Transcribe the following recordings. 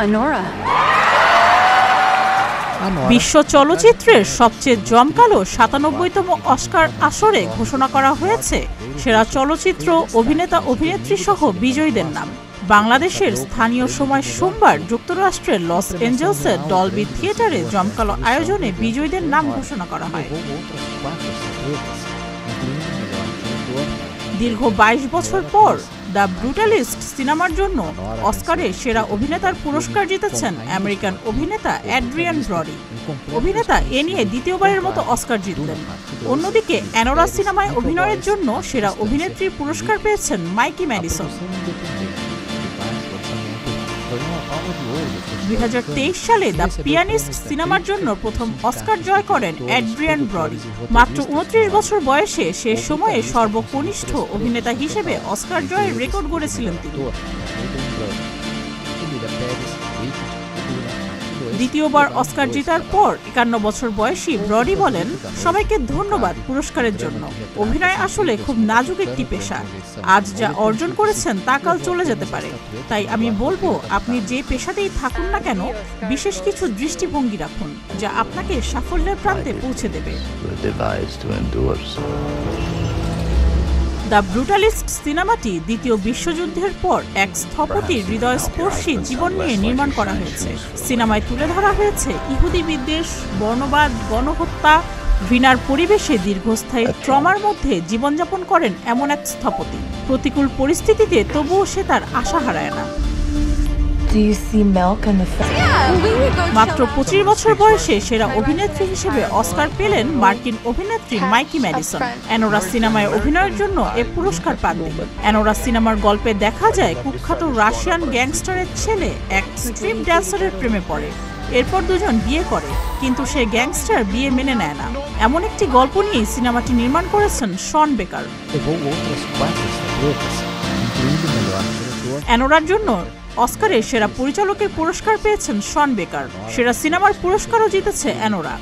Anora. বিশ্ব চলচ্চিত্রের সবচেয়ে জমকালো ৯৭তম অস্কার আসরে ঘোষণা করা হয়েছে সেরা চলচ্চিত্র, অভিনেতা, অভিনেত্রী সহ বিজয়ীদের নাম। বাংলাদেশের স্থানীয় সময় সোমবার যুক্তরাষ্ট্রের লস অ্যাঞ্জেলসের ডলবি থিয়েটারে জমকালো আয়োজনে বিজয়ীদের নাম ঘোষণা করা হয়। দীর্ঘ ২২ বছর পর দ্য ব্রুটালিস্ট সিনেমার জন্য অস্কারে সেরা অভিনেতার পুরস্কার জিতেছেন আমেরিকান অভিনেতা অ্যাড্রিয়ান ব্রডি। অভিনেতা এ নিয়ে দ্বিতীয়বারের মতো অস্কার জিতলেন। অন্যদিকে অ্যানোরা সিনেমায় অভিনয়ের জন্য সেরা অভিনেত্রীর পুরস্কার পেয়েছেন মাইকি ম্যাডিসন। ২০২৩ সালে দ্য পিয়ানিস্ট সিনেমার জন্য প্রথম অস্কার জয় করেন অ্যাড্রিয়ান ব্রডি। মাত্র ২৯ বছর বয়সে সে সময়ে সর্বকনিষ্ঠ অভিনেতা হিসেবে অস্কার জয়ের রেকর্ড গড়েছিলেন তিনি। দ্বিতীয়বার অস্কার জেতার পর ৫১ বছর বয়সী ব্রডি বলেন, সবাইকে ধন্যবাদ পুরস্কারের জন্য। অভিনয় আসলে খুব নাজুক একটি পেশা। আজ যা অর্জন করেছেন তা কাল চলে যেতে পারে। তাই আমি বলবো, আপনি যে পেশাতেই থাকুন না কেন, বিশেষ কিছু দৃষ্টিভঙ্গি রাখুন যা আপনাকে সাফল্যের প্রান্তে পৌঁছে দেবে। দ্য ব্রুটালিস্ট সিনেমাটি দ্বিতীয় বিশ্বযুদ্ধের পর এক স্থপতির হৃদয়স্পর্শী জীবন নিয়ে নির্মাণ করা হয়েছে। সিনেমায় তুলে ধরা হয়েছে ইহুদি বিদ্বেষ, বর্ণবাদ, গণহত্যা, ঘৃণার পরিবেশে দীর্ঘস্থায়ী ট্রমার মধ্যে জীবনযাপন করেন এমন এক স্থপতি। প্রতিকূল পরিস্থিতিতে তবুও সে তার আশা হারায় না। মাত্র ২৫ বছর বয়সে সেরা অভিনেত্রী হিসেবে অস্কার পেলেন মার্কিন অভিনেত্রী মাইকি ম্যাডিসন। অ্যানোরা সিনেমায় অভিনয়ের জন্য এ পুরস্কার পান তিনি। অ্যানোরা সিনেমার গল্পে দেখা যায় কুখ্যাত রাশিয়ান গ্যাংস্টারের ছেলে এক স্ট্রিপ ড্যান্সারের প্রেমে পড়ে। এরপর দুজন বিয়ে করে, কিন্তু সে গ্যাংস্টার বিয়ে মেনে নেয় না। এমন একটি গল্প নিয়েই সিনেমাটি নির্মাণ করেছেন শন বেকার। অ্যানোরার জন্য অস্কারে সেরা পরিচালকের পুরস্কার পেয়েছেন শন বেকার। সেরা সিনেমার পুরস্কারও জিতেছে অ্যানোরা।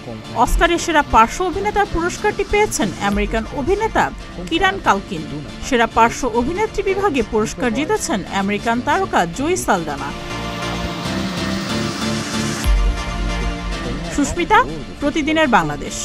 অস্কারে সেরা পার্শ্ব অভিনেতার পুরস্কারটি পেয়েছেন আমেরিকান অভিনেতা কিরান কালকিন। সেরা পার্শ্ব অভিনেত্রী বিভাগে পুরস্কার জিতেছেন আমেরিকান তারকা জয়ী সালদানা। সুস্মিতা, প্রতিদিনের বাংলাদেশ।